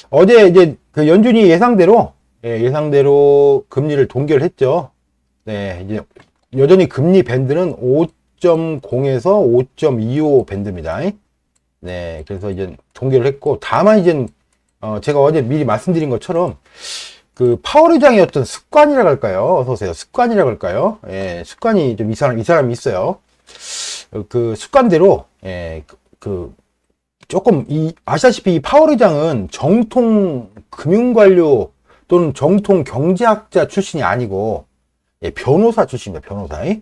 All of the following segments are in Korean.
어제 이제 그 연준이 예상대로, 예상대로 금리를 동결을 했죠. 네, 이제 여전히 금리 밴드는 5.0에서 5.25 밴드입니다. 네, 그래서 이제 동결을 했고, 다만 이제, 제가 어제 미리 말씀드린 것처럼, 그 파월 의장의 어떤 습관이라고 할까요? 어서오세요. 습관이라고 할까요? 예, 습관이 좀 이 사람이 있어요. 그 습관대로, 조금 아시다시피 이 파월 의장은 정통 금융관료 또는 정통 경제학자 출신이 아니고, 예, 변호사 출신입니다. 변호사. 예,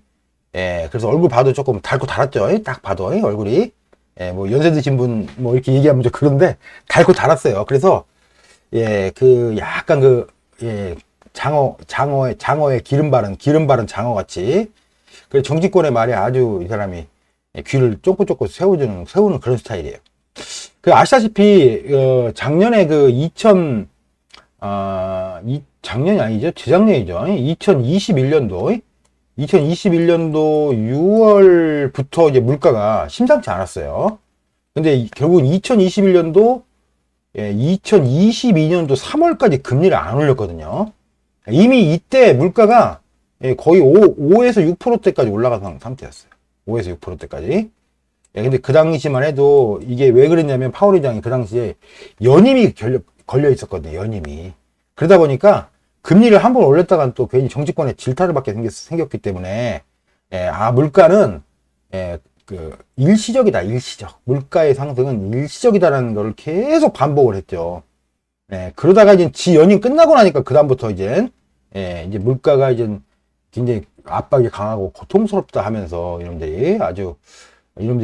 그래서 얼굴 봐도 조금 닳고 닳았죠. 딱 봐도 얼굴이. 예, 뭐 연세 드신 분 뭐 이렇게 얘기하면 좀 그런데 닳고 닳았어요. 그래서 예, 그 약간 그 예, 장어의 기름 바른 장어 같이. 그 정치권의 말에 아주 이 사람이 귀를 쫑긋쫑긋 세우는 그런 스타일이에요. 그 아시다시피 작년에 그 작년이 아니죠. 재작년이죠. 2021년도 6월부터 이제 물가가 심상치 않았어요. 근데 결국은 2022년도 3월까지 금리를 안 올렸거든요. 이미 이때 물가가 거의 5에서 6%대까지 올라간 상태였어요. 5에서 6%대까지. 근데 그 당시만 해도 이게 왜 그랬냐면 파월 의장이 그 당시에 연임이 걸려 있었거든요. 연임이. 그러다 보니까 금리를 한 번 올렸다간 또 괜히 정치권에 질타를 받게 생겼기 때문에 물가는 그 일시적이다. 일시적. 물가의 상승은 일시적이다라는 걸 계속 반복을 했죠. 그러다가 이제 지 연임 끝나고 나니까 그다음부터 이제 물가가 이제 굉장히 압박이 강하고 고통스럽다 하면서 이놈들이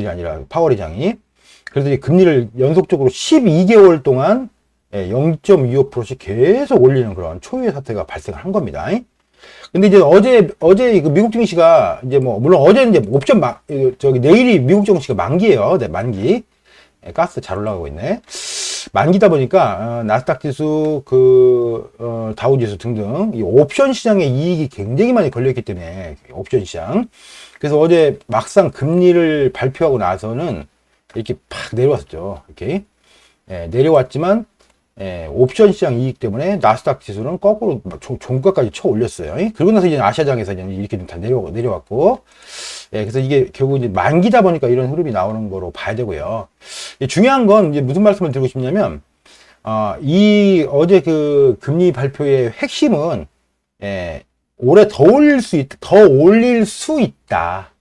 아니라 파월 의장이 그래서 이제 금리를 연속적으로 12개월 동안 0.25%씩 계속 올리는 그런 초유의 사태가 발생한 겁니다. 근데 이제 어제 그 미국 증시가 이제 뭐 물론 어제는 이제 내일이 미국 증시가 만기예요. 네, 만기. 가스 잘 올라가고 있네. 만기다 보니까 나스닥 지수, 다우 지수 등등 이 옵션 시장에 이익이 굉장히 많이 걸려있기 때문에 옵션 시장. 그래서 어제 막상 금리를 발표하고 나서는 이렇게 팍 내려왔었죠. 이렇게 내려왔지만 옵션 시장 이익 때문에 나스닥 지수는 거꾸로 종가까지 쳐 올렸어요. 그러고 나서 이제 아시아장에서 이렇게 좀 다 내려왔고, 그래서 이게 결국 이제 만기다 보니까 이런 흐름이 나오는 거로 봐야 되고요. 중요한 건 이제 무슨 말씀을 드리고 싶냐면, 어제 그 금리 발표의 핵심은, 올해 더 올릴 수 있다.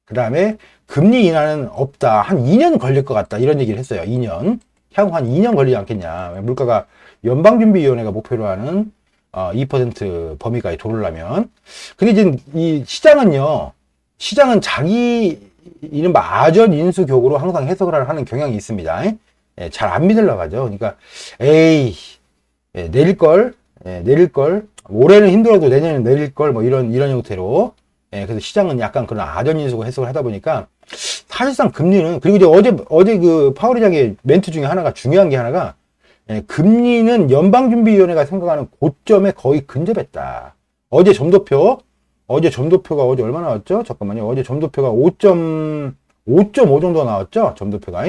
그 다음에 금리 인하는 없다. 한 2년 걸릴 것 같다. 이런 얘기를 했어요. 2년. 향후 한 2년 걸리지 않겠냐. 물가가 연방준비위원회가 목표로 하는 2% 범위까지 도르려면. 근데 이제 이 시장은 자기 이른바 아전 인수격으로 항상 해석을 하는 경향이 있습니다. 잘 안 믿으려고 하죠. 그러니까 내릴걸. 올해는 힘들어도 내년에는 내릴걸. 뭐 이런 형태로. 그래서 시장은 약간 그런 아전 인수고 해석을 하다 보니까 사실상 금리는, 그리고 이제 어제 그 파월 의장의 멘트 중에 중요한 게 하나가, 금리는 연방준비위원회가 생각하는 고점에 거의 근접했다. 어제 점도표가 어제 얼마 나왔죠? 잠깐만요. 어제 점도표가 5.5 정도 나왔죠? 점도표가.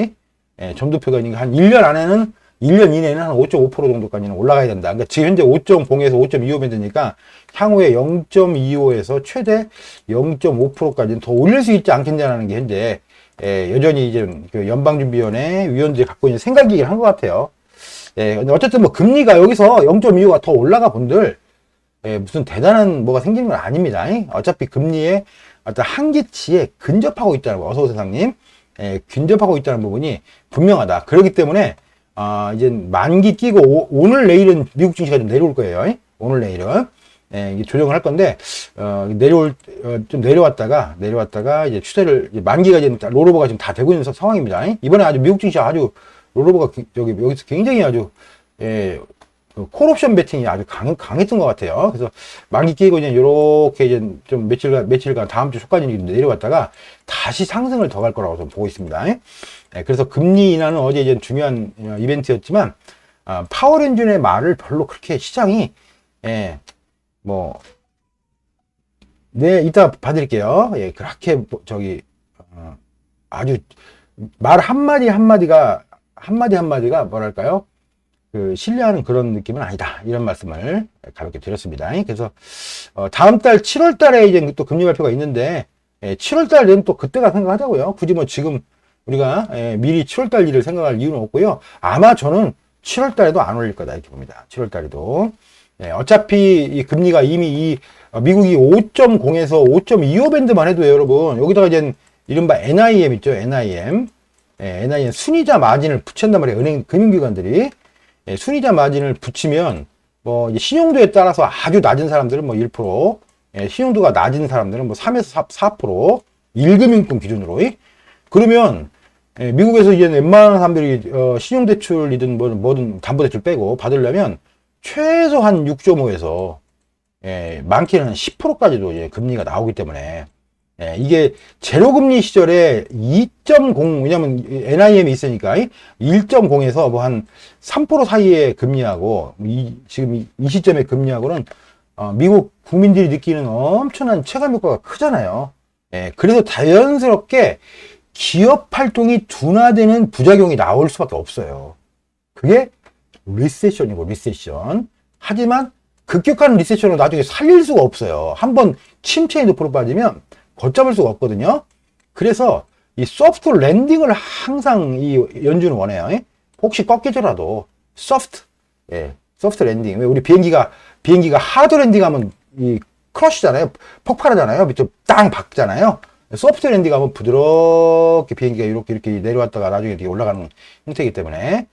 점도표가 한 1년 이내에는 한 5.5% 정도까지는 올라가야 된다. 그러니까 지금 현재 5.0에서 5.25 밴드니까 향후에 0.25에서 최대 0.5%까지는 더 올릴 수 있지 않겠냐는 게 현재 여전히 이제 그 연방준비위원회 위원들이 갖고 있는 생각이긴 한 것 같아요. 근데 어쨌든 뭐 금리가 여기서 0.25가 더 올라가 본들 무슨 대단한 뭐가 생기는 건 아닙니다. 어차피 금리의 어떤 한계치에 근접하고 있다는 거. 어서오세요, 상님. 근접하고 있다는 부분이 분명하다. 그렇기 때문에 이제 만기 끼고 오늘 내일은 미국 증시가 좀 내려올 거예요. 오늘 내일은 이게 조정을 할 건데 좀 내려왔다가 이제 추세를 만기가 이제 롤오버가 지금 다 되고 있는 상황입니다. 이번에 아주 미국 증시 아주 롤오버가 여기서 굉장히 아주 그 콜옵션 베팅이 아주 강했던 것 같아요. 그래서 만기 끼고 이제 요렇게 이제 좀 며칠간 다음 주 초까지 내려왔다가 다시 상승을 더 갈 거라고 좀 보고 있습니다. 그래서 금리 인하는 어제 이제 중요한 이벤트였지만, 파월 엔진의 말을 별로 그렇게 시장이, 이따 봐드릴게요. 그렇게, 아주, 말 한마디가 뭐랄까요? 신뢰하는 그런 느낌은 아니다. 이런 말씀을 가볍게 드렸습니다. 그래서 다음 달 7월 달에 이제 또 금리 발표가 있는데 7월 달 되면 또 그때가 생각하자고요. 굳이 뭐 지금 우리가 미리 7월 달 일을 생각할 이유는 없고요. 아마 저는 7월 달에도 안 올릴 거다 이렇게 봅니다. 7월 달에도. 어차피 이 금리가 이미 미국이 5.0에서 5.25 밴드만 해도 여러분 여기다가 이제 이른바 NIM 있죠. NIM. NIM 순이자 마진을 붙인단 말이에요. 은행 금융기관들이. 순이자 마진을 붙이면 뭐 이제 신용도에 따라서 아주 낮은 사람들은 뭐 1%, 신용도가 낮은 사람들은 뭐 3에서 4%, 1금융권 기준으로. 그러면 미국에서 이제 웬만한 사람들이 신용대출이든 뭐든 담보대출 빼고 받으려면 최소한 6.5에서 많게는 10%까지도 이제 금리가 나오기 때문에 이게 제로금리 시절에 2.0, 왜냐면 NIM이 있으니까 1.0에서 뭐 한 3% 사이의 금리하고 지금 이 시점의 금리하고는 미국 국민들이 느끼는 엄청난 체감 효과가 크잖아요. 그래서 자연스럽게 기업 활동이 둔화되는 부작용이 나올 수밖에 없어요. 그게 리세션이고 리세션. 하지만 급격한 리세션으로 나중에 살릴 수가 없어요. 한번 침체의 늪으로 빠지면 걷잡을 수가 없거든요. 그래서 이 소프트 랜딩을 항상 이 연준은 원해요. 혹시 꺾이더라도 소프트 랜딩. 왜 우리 비행기가 하드 랜딩하면 이 크러쉬잖아요. 폭발하잖아요. 밑으로 땅 박잖아요. 소프트 랜딩하면 부드럽게 비행기가 이렇게 내려왔다가 나중에 이렇게 올라가는 형태이기 때문에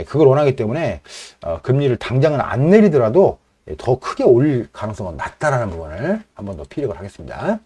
그걸 원하기 때문에 금리를 당장은 안 내리더라도 더 크게 올릴 가능성은 낮다라는 부분을 한번 더 피력을 하겠습니다.